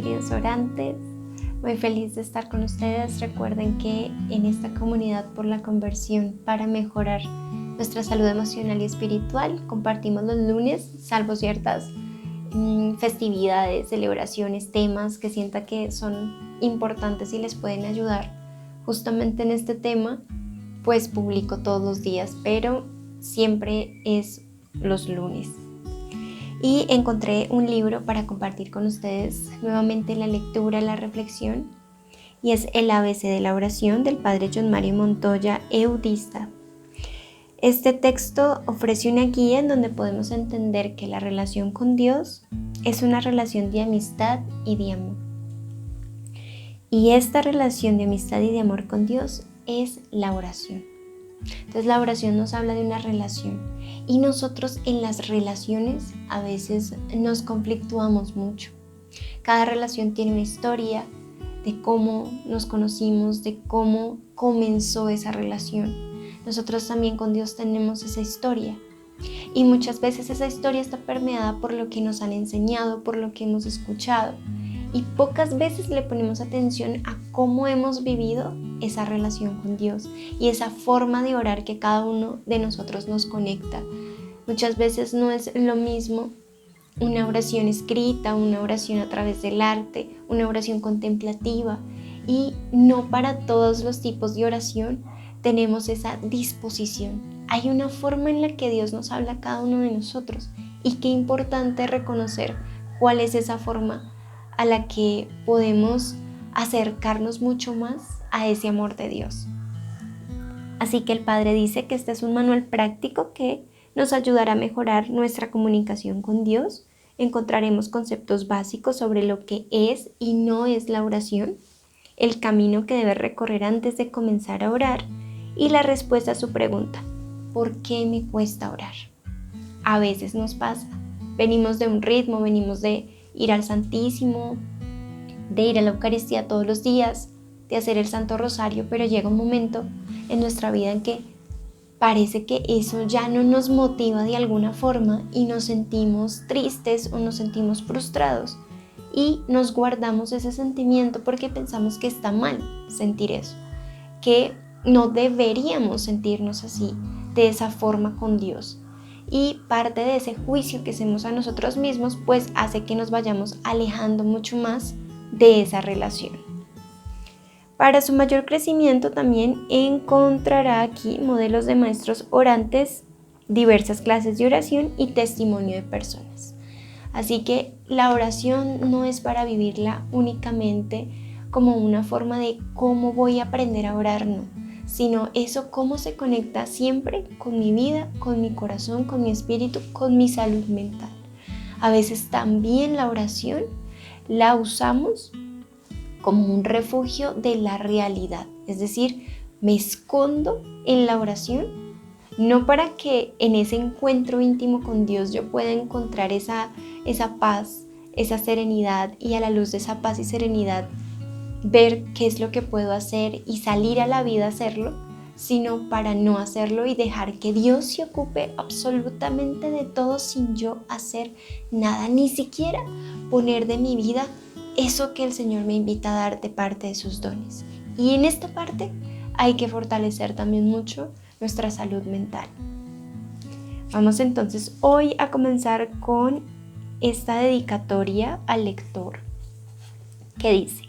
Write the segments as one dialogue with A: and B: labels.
A: queridos orantes. Muy feliz de estar con ustedes. Recuerden que en esta comunidad por la conversión para mejorar nuestra salud emocional y espiritual compartimos los lunes, salvo ciertas festividades, celebraciones, temas que sienta que son importantes y les pueden ayudar. Justamente en este tema, pues publico todos los días, pero siempre es los lunes. Y encontré un libro para compartir con ustedes nuevamente la lectura, la reflexión, y es El ABC de la oración del padre John Mario Montoya, eudista. Este texto ofrece una guía en donde podemos entender que la relación con Dios es una relación de amistad y de amor. Y esta relación de amistad y de amor con Dios es la oración. Entonces la oración nos habla de una relación y nosotros en las relaciones a veces nos conflictuamos mucho. Cada relación tiene una historia de cómo nos conocimos, de cómo comenzó esa relación. Nosotros también con Dios tenemos esa historia y muchas veces esa historia está permeada por lo que nos han enseñado, por lo que hemos escuchado y pocas veces le ponemos atención a cómo hemos vivido esa relación con Dios y esa forma de orar que cada uno de nosotros nos conecta. Muchas veces no es lo mismo una oración escrita, una oración a través del arte, una oración contemplativa, y no para todos los tipos de oración tenemos esa disposición. Hay una forma en la que Dios nos habla a cada uno de nosotros y qué importante reconocer cuál es esa forma a la que podemos acercarnos mucho más a ese amor de Dios. Así que el Padre dice que este es un manual práctico que nos ayudará a mejorar nuestra comunicación con Dios. Encontraremos conceptos básicos sobre lo que es y no es la oración, el camino que debe recorrer antes de comenzar a orar y la respuesta a su pregunta: ¿por qué me cuesta orar? A veces nos pasa, venimos de un ritmo, venimos de ir al Santísimo, de ir a la Eucaristía todos los días, de hacer el Santo Rosario, pero llega un momento en nuestra vida en que parece que eso ya no nos motiva de alguna forma y nos sentimos tristes o nos sentimos frustrados y nos guardamos ese sentimiento porque pensamos que está mal sentir eso, que no deberíamos sentirnos así, de esa forma con Dios. Y parte de ese juicio que hacemos a nosotros mismos pues hace que nos vayamos alejando mucho más de esa relación. Para su mayor crecimiento también encontrará aquí modelos de maestros orantes, diversas clases de oración y testimonio de personas. Así que la oración no es para vivirla únicamente como una forma de cómo voy a aprender a orar, no, sino eso cómo se conecta siempre con mi vida, con mi corazón, con mi espíritu, con mi salud mental. A veces también la oración la usamos como un refugio de la realidad, es decir, me escondo en la oración, no para que en ese encuentro íntimo con Dios yo pueda encontrar esa paz, esa serenidad y a la luz de esa paz y serenidad ver qué es lo que puedo hacer y salir a la vida a hacerlo, sino para no hacerlo y dejar que Dios se ocupe absolutamente de todo sin yo hacer nada, ni siquiera poner de mi vida eso que el Señor me invita a dar de parte de sus dones. Y en esta parte hay que fortalecer también mucho nuestra salud mental. Vamos entonces hoy a comenzar con esta dedicatoria al lector que dice: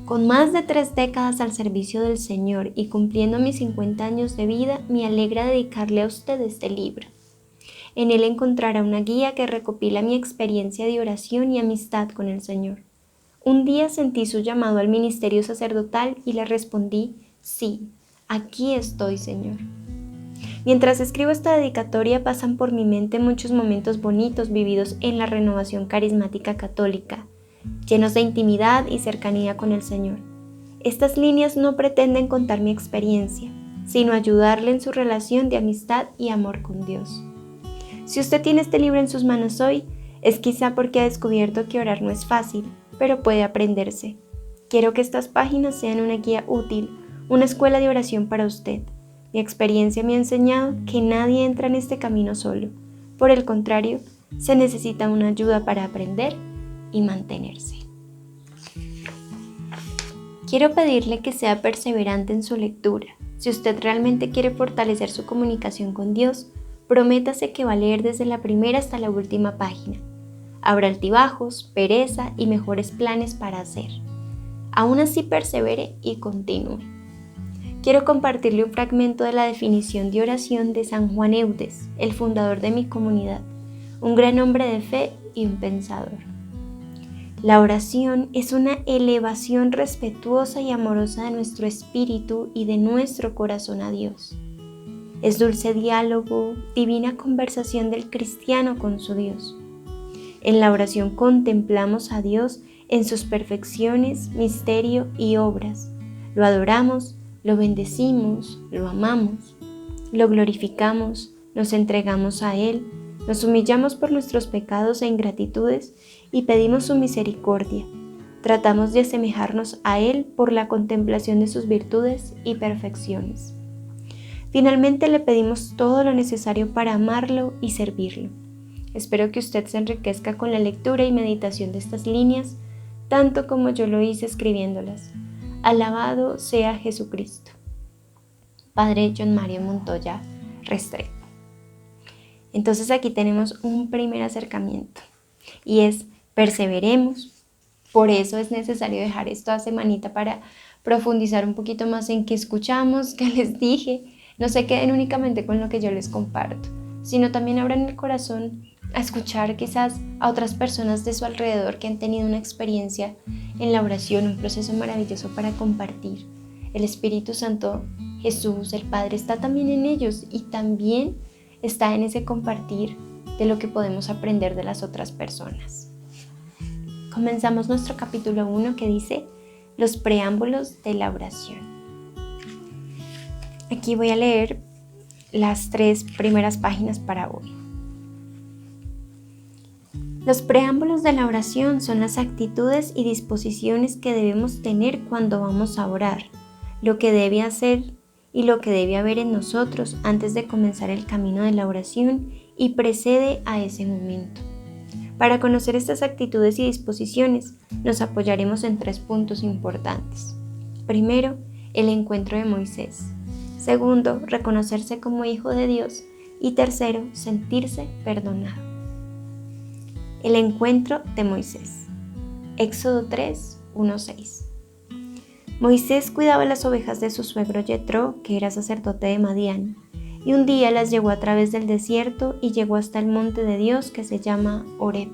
A: con más de 3 décadas al servicio del Señor y cumpliendo mis 50 años de vida, me alegra dedicarle a usted este libro. En él encontrará una guía que recopila mi experiencia de oración y amistad con el Señor. Un día sentí su llamado al ministerio sacerdotal y le respondí: sí, aquí estoy, Señor. Mientras escribo esta dedicatoria pasan por mi mente muchos momentos bonitos vividos en la renovación carismática católica, llenos de intimidad y cercanía con el Señor. Estas líneas no pretenden contar mi experiencia, sino ayudarle en su relación de amistad y amor con Dios. Si usted tiene este libro en sus manos hoy, es quizá porque ha descubierto que orar no es fácil, pero puede aprenderse. Quiero que estas páginas sean una guía útil, una escuela de oración para usted. Mi experiencia me ha enseñado que nadie entra en este camino solo. Por el contrario, se necesita una ayuda para aprender y mantenerse. Quiero pedirle que sea perseverante en su lectura. Si usted realmente quiere fortalecer su comunicación con Dios, prométase que va a leer desde la primera hasta la última página. Habrá altibajos, pereza y mejores planes para hacer. Aún así persevere y continúe. Quiero compartirle un fragmento de la definición de oración de San Juan Eudes, el fundador de mi comunidad, un gran hombre de fe y un pensador. La oración es una elevación respetuosa y amorosa de nuestro espíritu y de nuestro corazón a Dios. Es dulce diálogo, divina conversación del cristiano con su Dios. En la oración contemplamos a Dios en sus perfecciones, misterio y obras. Lo adoramos, lo bendecimos, lo amamos, lo glorificamos, nos entregamos a Él, nos humillamos por nuestros pecados e ingratitudes y pedimos su misericordia. Tratamos de asemejarnos a Él por la contemplación de sus virtudes y perfecciones. Finalmente le pedimos todo lo necesario para amarlo y servirlo. Espero que usted se enriquezca con la lectura y meditación de estas líneas, tanto como yo lo hice escribiéndolas. Alabado sea Jesucristo. Padre John Mario Montoya Restrepo. Entonces aquí tenemos un primer acercamiento y es perseveremos. Por eso es necesario dejar esto a semanita para profundizar un poquito más en qué escuchamos, qué les dije. No se queden únicamente con lo que yo les comparto, sino también abran el corazón a escuchar quizás a otras personas de su alrededor que han tenido una experiencia en la oración, un proceso maravilloso para compartir. El Espíritu Santo, Jesús, el Padre, está también en ellos y también está en ese compartir de lo que podemos aprender de las otras personas. Comenzamos nuestro capítulo 1 que dice los preámbulos de la oración. Aquí voy a leer las 3 primeras páginas para hoy. Los preámbulos de la oración son las actitudes y disposiciones que debemos tener cuando vamos a orar, lo que debe hacer y lo que debe haber en nosotros antes de comenzar el camino de la oración y precede a ese momento. Para conocer estas actitudes y disposiciones, nos apoyaremos en 3 puntos importantes. Primero, el encuentro de Moisés. Segundo, reconocerse como hijo de Dios. Y tercero, sentirse perdonado. El encuentro de Moisés. Éxodo 3, 1-6. Moisés cuidaba las ovejas de su suegro Yetro, que era sacerdote de Madián, y un día las llevó a través del desierto y llegó hasta el monte de Dios que se llama Horeb.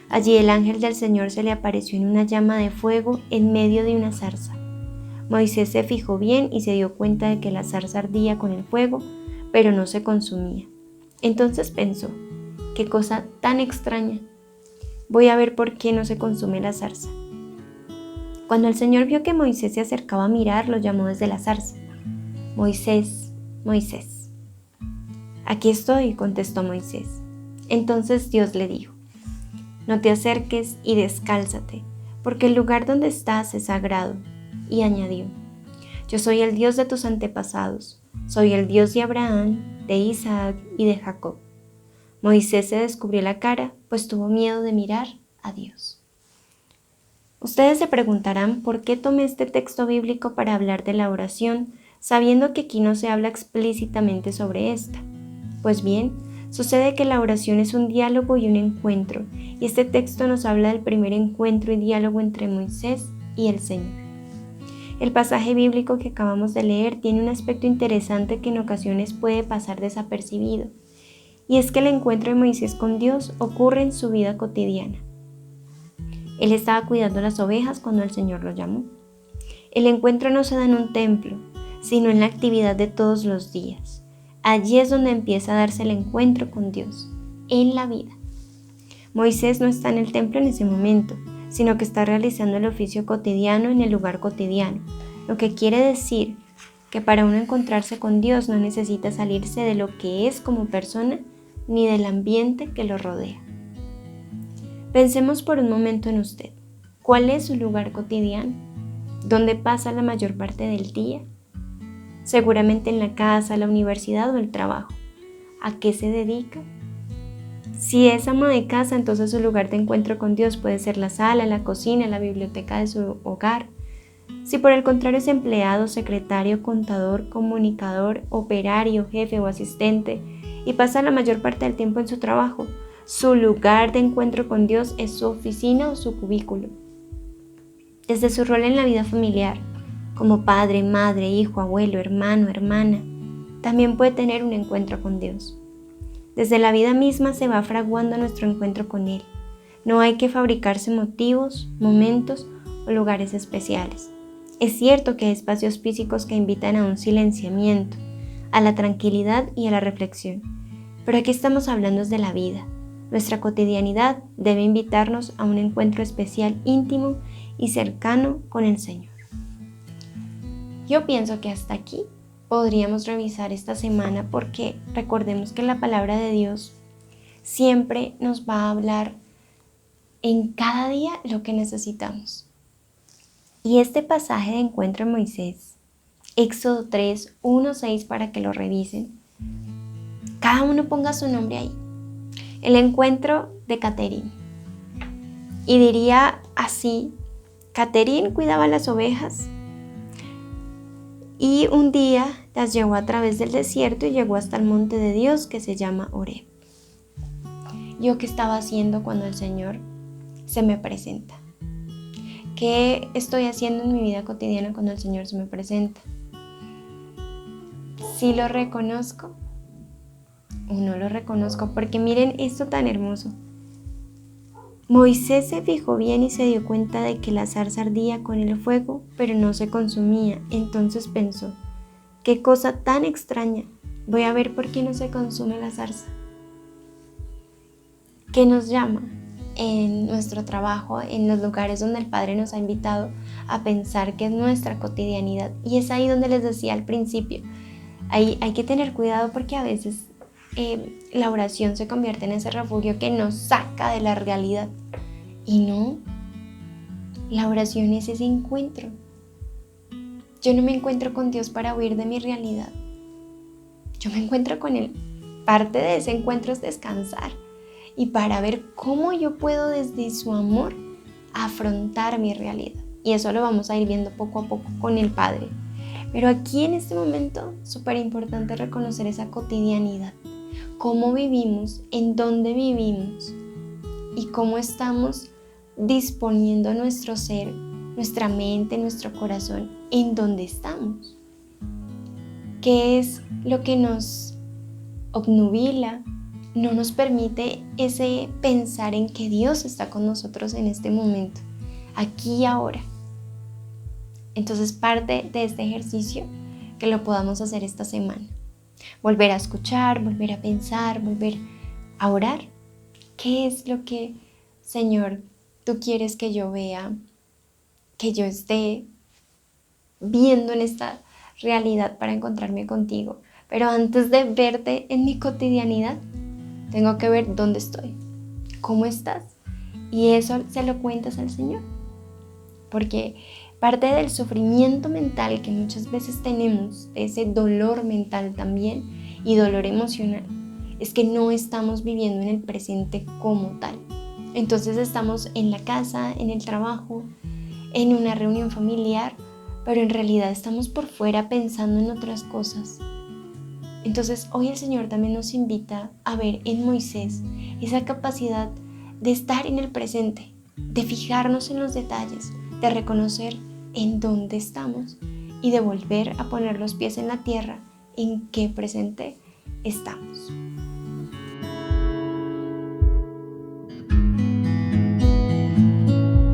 A: Allí el ángel del Señor se le apareció en una llama de fuego en medio de una zarza. Moisés se fijó bien y se dio cuenta de que la zarza ardía con el fuego, pero no se consumía. Entonces pensó, ¡qué cosa tan extraña! Voy a ver por qué no se consume la zarza. Cuando el Señor vio que Moisés se acercaba a mirar, lo llamó desde la zarza. Moisés, Moisés. Aquí estoy, contestó Moisés. Entonces Dios le dijo, no te acerques y descálzate, porque el lugar donde estás es sagrado. Y añadió, yo soy el Dios de tus antepasados, soy el Dios de Abraham, de Isaac y de Jacob. Moisés se descubrió la cara, pues tuvo miedo de mirar a Dios. Ustedes se preguntarán por qué tomé este texto bíblico para hablar de la oración, sabiendo que aquí no se habla explícitamente sobre esta. Pues bien, sucede que la oración es un diálogo y un encuentro, y este texto nos habla del primer encuentro y diálogo entre Moisés y el Señor. El pasaje bíblico que acabamos de leer tiene un aspecto interesante que en ocasiones puede pasar desapercibido, y es que el encuentro de Moisés con Dios ocurre en su vida cotidiana. Él estaba cuidando las ovejas cuando el Señor lo llamó. El encuentro no se da en un templo, sino en la actividad de todos los días. Allí es donde empieza a darse el encuentro con Dios, en la vida. Moisés no está en el templo en ese momento, sino que está realizando el oficio cotidiano en el lugar cotidiano, lo que quiere decir que para uno encontrarse con Dios no necesita salirse de lo que es como persona ni del ambiente que lo rodea. Pensemos por un momento en usted. ¿Cuál es su lugar cotidiano? ¿Dónde pasa la mayor parte del día? Seguramente en la casa, la universidad o el trabajo. ¿A qué se dedica? Si es ama de casa, entonces su lugar de encuentro con Dios puede ser la sala, la cocina, la biblioteca de su hogar. Si por el contrario es empleado, secretario, contador, comunicador, operario, jefe o asistente y pasa la mayor parte del tiempo en su trabajo, su lugar de encuentro con Dios es su oficina o su cubículo. Desde su rol en la vida familiar, como padre, madre, hijo, abuelo, hermano, hermana, también puede tener un encuentro con Dios. Desde la vida misma se va fraguando nuestro encuentro con Él. No hay que fabricarse motivos, momentos o lugares especiales. Es cierto que hay espacios físicos que invitan a un silenciamiento, a la tranquilidad y a la reflexión, pero aquí estamos hablando de la vida. Nuestra cotidianidad debe invitarnos a un encuentro especial, íntimo y cercano con el Señor. Yo pienso que hasta aquí podríamos revisar esta semana porque recordemos que la palabra de Dios siempre nos va a hablar en cada día lo que necesitamos. Y este pasaje de encuentro en Moisés, Éxodo 3, 1, 6, para que lo revisen, cada uno ponga su nombre ahí. El encuentro de Caterine. Y diría así: Caterine cuidaba las ovejas y un día las llevó a través del desierto y llegó hasta el monte de Dios que se llama Horeb. ¿Yo qué estaba haciendo cuando el Señor se me presenta? ¿Qué estoy haciendo en mi vida cotidiana cuando el Señor se me presenta? ¿Sí lo reconozco o no lo reconozco? Porque miren esto tan hermoso. Moisés se fijó bien y se dio cuenta de que la zarza ardía con el fuego, pero no se consumía. Entonces pensó: qué cosa tan extraña, voy a ver por qué no se consume la zarza. ¿Qué nos llama en nuestro trabajo, en los lugares donde el Padre nos ha invitado a pensar que es nuestra cotidianidad? Y es ahí donde les decía al principio, hay que tener cuidado porque a veces la oración se convierte en ese refugio que nos saca de la realidad. Y no, la oración es ese encuentro. Yo no me encuentro con Dios para huir de mi realidad. Yo me encuentro con Él. Parte de ese encuentro es descansar y para ver cómo yo puedo desde su amor afrontar mi realidad. Y eso lo vamos a ir viendo poco a poco con el Padre. Pero aquí en este momento, súper importante reconocer esa cotidianidad. Cómo vivimos, en dónde vivimos y cómo estamos disponiendo nuestro ser, nuestra mente, nuestro corazón, en dónde estamos. ¿Qué es lo que nos obnubila? No nos permite ese pensar en que Dios está con nosotros en este momento, aquí y ahora. Entonces, parte de este ejercicio que lo podamos hacer esta semana. Volver a escuchar, volver a pensar, volver a orar. ¿Qué es lo que, Señor, tú quieres que yo vea, que yo esté viendo en esta realidad para encontrarme contigo? Pero antes de verte en mi cotidianidad, tengo que ver dónde estoy, cómo estás. Y eso se lo cuentas al Señor. Porque parte del sufrimiento mental que muchas veces tenemos, ese dolor mental también y dolor emocional, es que no estamos viviendo en el presente como tal. Entonces estamos en la casa, en el trabajo, en una reunión familiar, pero en realidad estamos por fuera pensando en otras cosas. Entonces hoy el Señor también nos invita a ver en Moisés esa capacidad de estar en el presente, de fijarnos en los detalles, de reconocer en dónde estamos y de volver a poner los pies en la tierra en qué presente estamos.